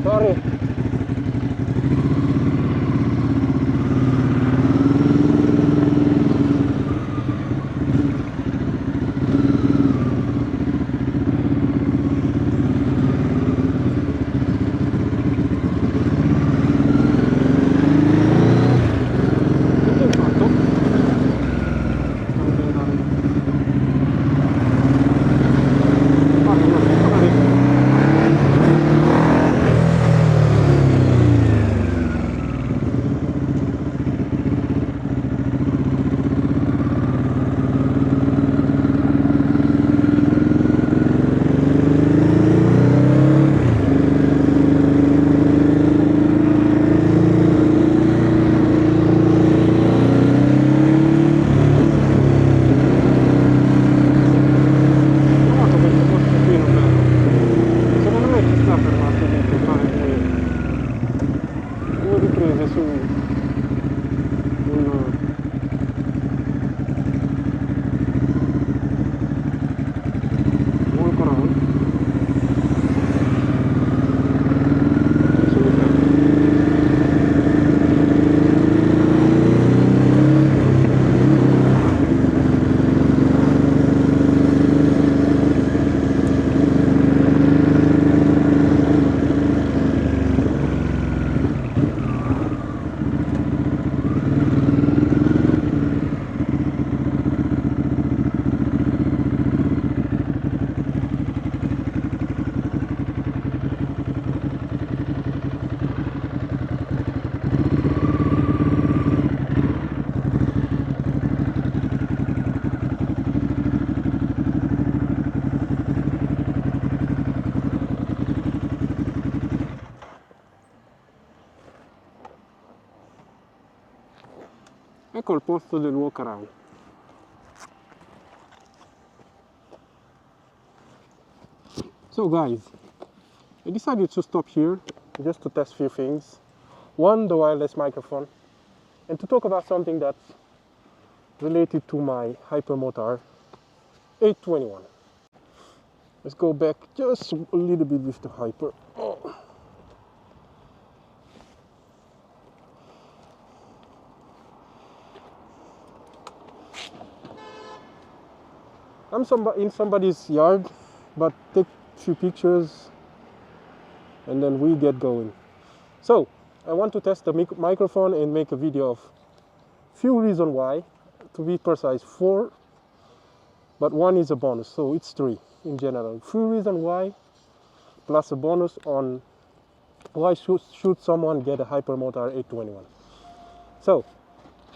Sorry. Ecco il posto del walk around. So guys, I decided to stop here just to test a few things. One, the wireless microphone, and to talk about something that's related to my Hypermotard 821. Let's go back just a little bit with the Hyper. Oh. I'm in somebody's yard, but take a few pictures and then we get going. So I want to test the microphone and make a video of few reasons why, to be precise 4, but one is a bonus, so it's 3 in general. Few reasons why, plus a bonus on why should someone get a Hypermotard 821. So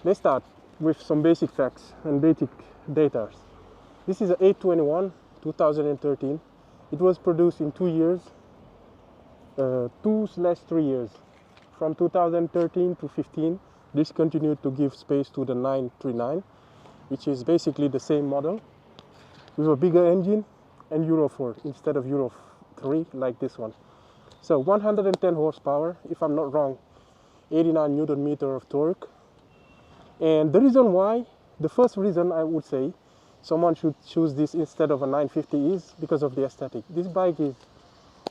let's start with some basic facts and basic data. This is an 821 2013. It was produced in 2 years, 2/3 years. From 2013 to 15, this continued to give space to the 939, which is basically the same model with a bigger engine and Euro 4 instead of Euro 3 like this one. So 110 horsepower, if I'm not wrong, 89 Newton meter of torque. And the reason why, the first reason I would say someone should choose this instead of a 950 is because of the aesthetic. This bike is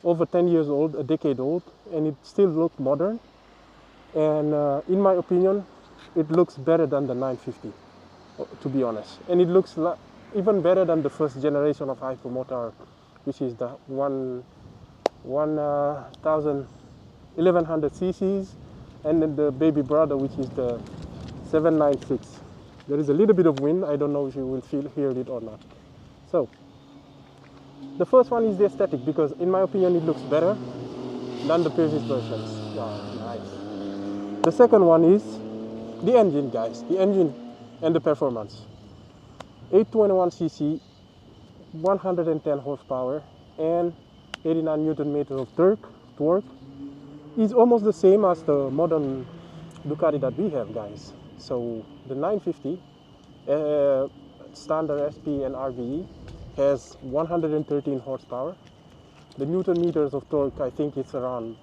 over 10 years old, a decade old, and it still looks modern. And in my opinion, it looks better than the 950, to be honest. And it looks even better than the first generation of Hypermotard, which is the 1100 cc's, and then the baby brother, which is the 796. There is a little bit of wind. I don't know if you will hear it or not. So the first one is the aesthetic, because in my opinion it looks better than the previous versions. Wow, nice. The second one is the engine, guys. The engine and the performance. 821 cc, 110 horsepower, and 89 Newton meter of torque is almost the same as the modern Ducati that we have, guys. So the 950 standard SP and RVE has 113 horsepower. The Newton meters of torque, I think it's around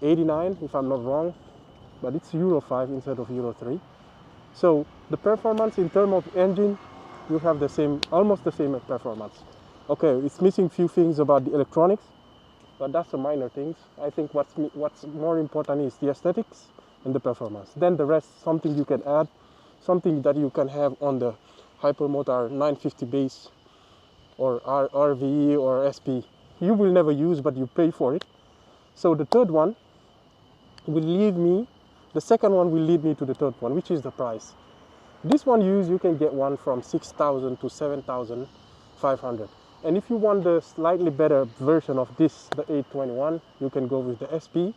89 if I'm not wrong, but it's Euro 5 instead of Euro 3. So the performance in terms of engine, you have the same, almost the same performance. Okay, it's missing few things about the electronics, but that's the minor things. I think what's more important is the aesthetics and the performance. Then the rest, something you can add, something that you can have on the Hypermotard 950 base or RVE or SP. You will never use, but you pay for it. So the third one will lead me, the second one will lead me to the third one, which is the price. This one you can get one from 6,000 to 7,500. And if you want the slightly better version of this, the 821, you can go with the SP.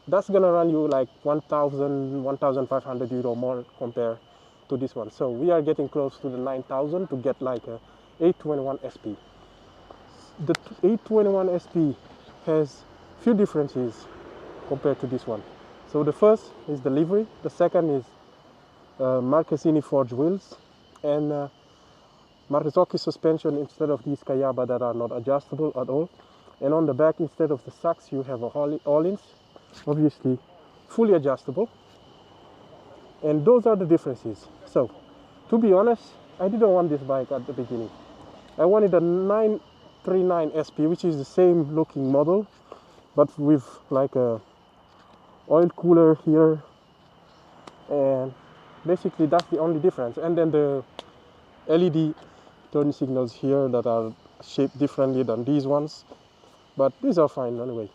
That's gonna run you like 1,000, 1,500 euro more compared to this one. So we are getting close to the 9,000 to get like a 821 SP. The 821 SP has few differences compared to this one. So the first is the livery, the second is Marchesini forged wheels, and Marzocchi suspension instead of these Kayaba that are not adjustable at all. And on the back, instead of the sacks, you have a all-ins, obviously fully adjustable. And those are the differences. So, to be honest, I didn't want this bike at the beginning. I wanted a 939 SP, which is the same looking model, but with like a oil cooler here, and basically that's the only difference. And then the LED turn signals here that are shaped differently than these ones, but these are fine anyway.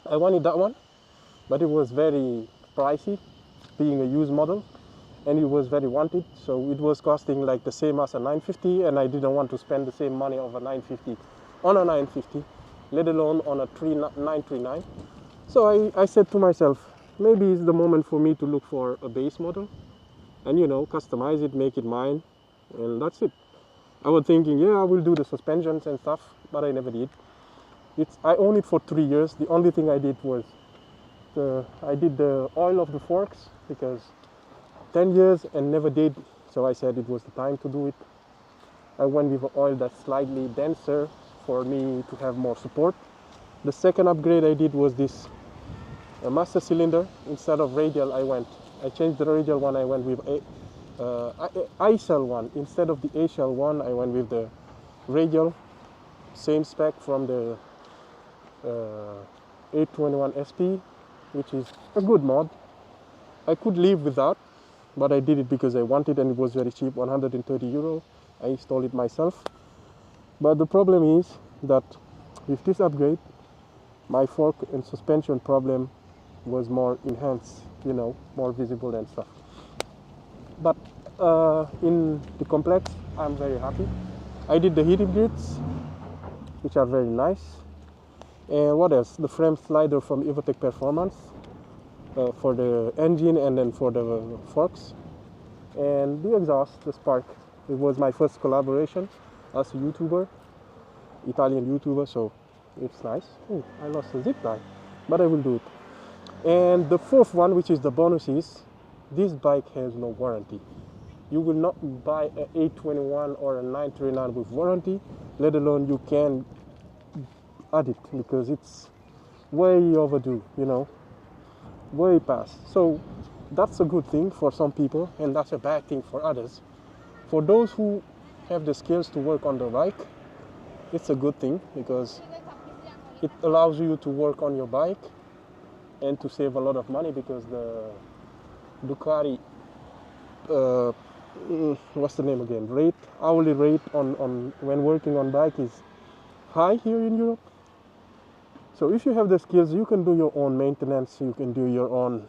I wanted that one, but it was very pricey, being a used model, and it was very wanted, so it was costing like the same as a 950, and I didn't want to spend the same money of a 950 on a 950, let alone on a 939. So I said to myself, maybe it's the moment for me to look for a base model and, you know, customize it, make it mine, and that's it. I was thinking, yeah, I will do the suspensions and stuff, but I never did. I owned it for 3 years. The only thing I did was I did the oil of the forks, because 10 years and never did, so I said it was the time to do it. I went with an oil that's slightly denser for me to have more support. The second upgrade I did was this master cylinder. Instead of radial, I changed the radial one, I went with I-shell one. Instead of the A-shell one, I went with the radial, same spec from the 821 SP, which is a good mod. I could live without, but I did it because I wanted, and it was very cheap, 130 euro. I installed it myself. But the problem is that with this upgrade, my fork and suspension problem was more enhanced, you know, more visible and stuff. But in the complex, I'm very happy. I did the heated grids, which are very nice. And what else? The frame slider from Evotech Performance for the engine and then for the forks. And the exhaust, the Spark. It was my first collaboration as a YouTuber, Italian YouTuber, so it's nice. Oh, I lost a zip tie, but I will do it. And the fourth one, which is the bonus, is this bike has no warranty. You will not buy an 821 or a 939 with warranty, let alone you can add it, because it's way overdue, you know, way past. So that's a good thing for some people, and that's a bad thing for others. For those who have the skills to work on the bike, it's a good thing, because it allows you to work on your bike and to save a lot of money, because the Ducati, what's the name again? Hourly rate on when working on bike is high here in Europe. So if you have the skills, you can do your own maintenance, you can do your own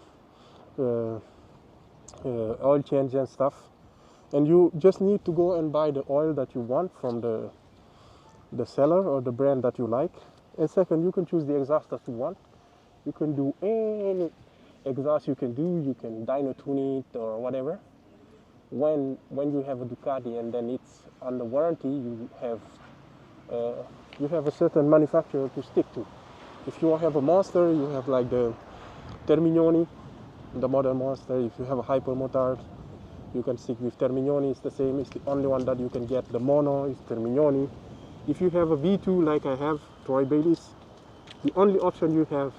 oil change and stuff, and you just need to go and buy the oil that you want from the seller or the brand that you like. And second, you can choose the exhaust that you want. You can do any exhaust you can do. You can dyno tune it or whatever. When you have a Ducati and then it's under warranty, you have a certain manufacturer to stick to. If you have a Monster, you have like the Termignoni, the modern Monster. If you have a Hypermotard, you can stick with Termignoni. It's the same. It's the only one that you can get. The mono is Termignoni. If you have a V2 like I have, Troy Bayliss, the only option you have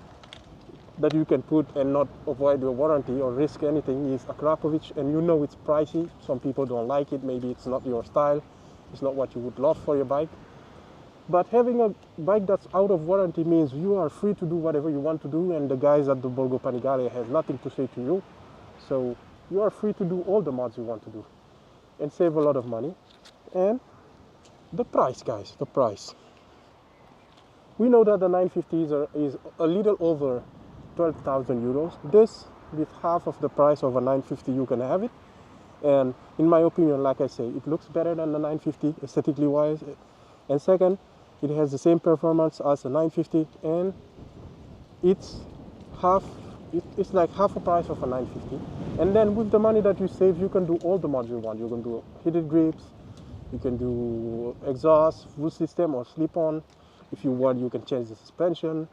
that you can put and not avoid your warranty or risk anything is a Krapovic, and you know it's pricey. Some people don't like it. Maybe it's not your style. It's not what you would love for your bike. But having a bike that's out of warranty means you are free to do whatever you want to do, and the guys at the Borgo Panigale has nothing to say to you. So you are free to do all the mods you want to do and save a lot of money. And the price, guys, the price. We know that the 950 is a little over 12,000 euros. This, with half of the price of a 950, you can have it. And in my opinion, like I say, it looks better than the 950 aesthetically wise. And second, it has the same performance as the 950, and it's like half the price of a 950. And then with the money that you save, you can do all the mods you want. You can do heated grips, you can do exhaust, full system, or slip-on. If you want, you can change the suspension.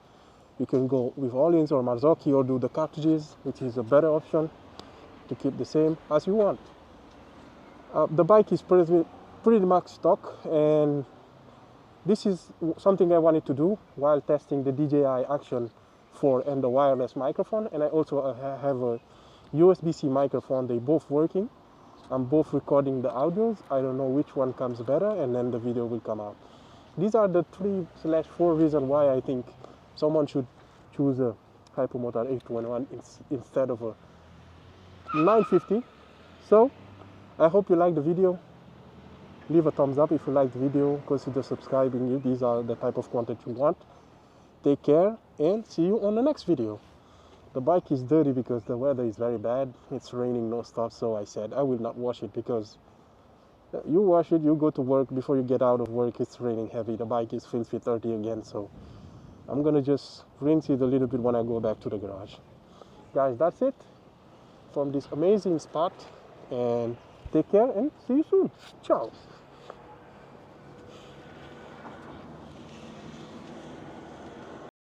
You can go with Öhlins or Marzocchi, or do the cartridges, which is a better option to keep the same as you want. The bike is pretty much stock, and this is something I wanted to do while testing the DJI Action 4 and the wireless microphone. And I also have a USB-C microphone. They're both working. I'm both recording the audios. I don't know which one comes better, and then the video will come out. These are the 3/4 reasons why I think someone should choose a Hypermotard 821 instead of a 950. So I hope you like the video. Leave a thumbs up if you like the video. Consider subscribing if these are the type of content you want. Take care and see you on the next video. The bike is dirty because the weather is very bad. It's raining non-stop, so I said I will not wash it, because you wash it, you go to work, before you get out of work it's raining heavy. The bike is filthy dirty again, so I'm gonna just rinse it a little bit when I go back to the garage. Guys, that's it from this amazing spot, and take care and see you soon. Ciao.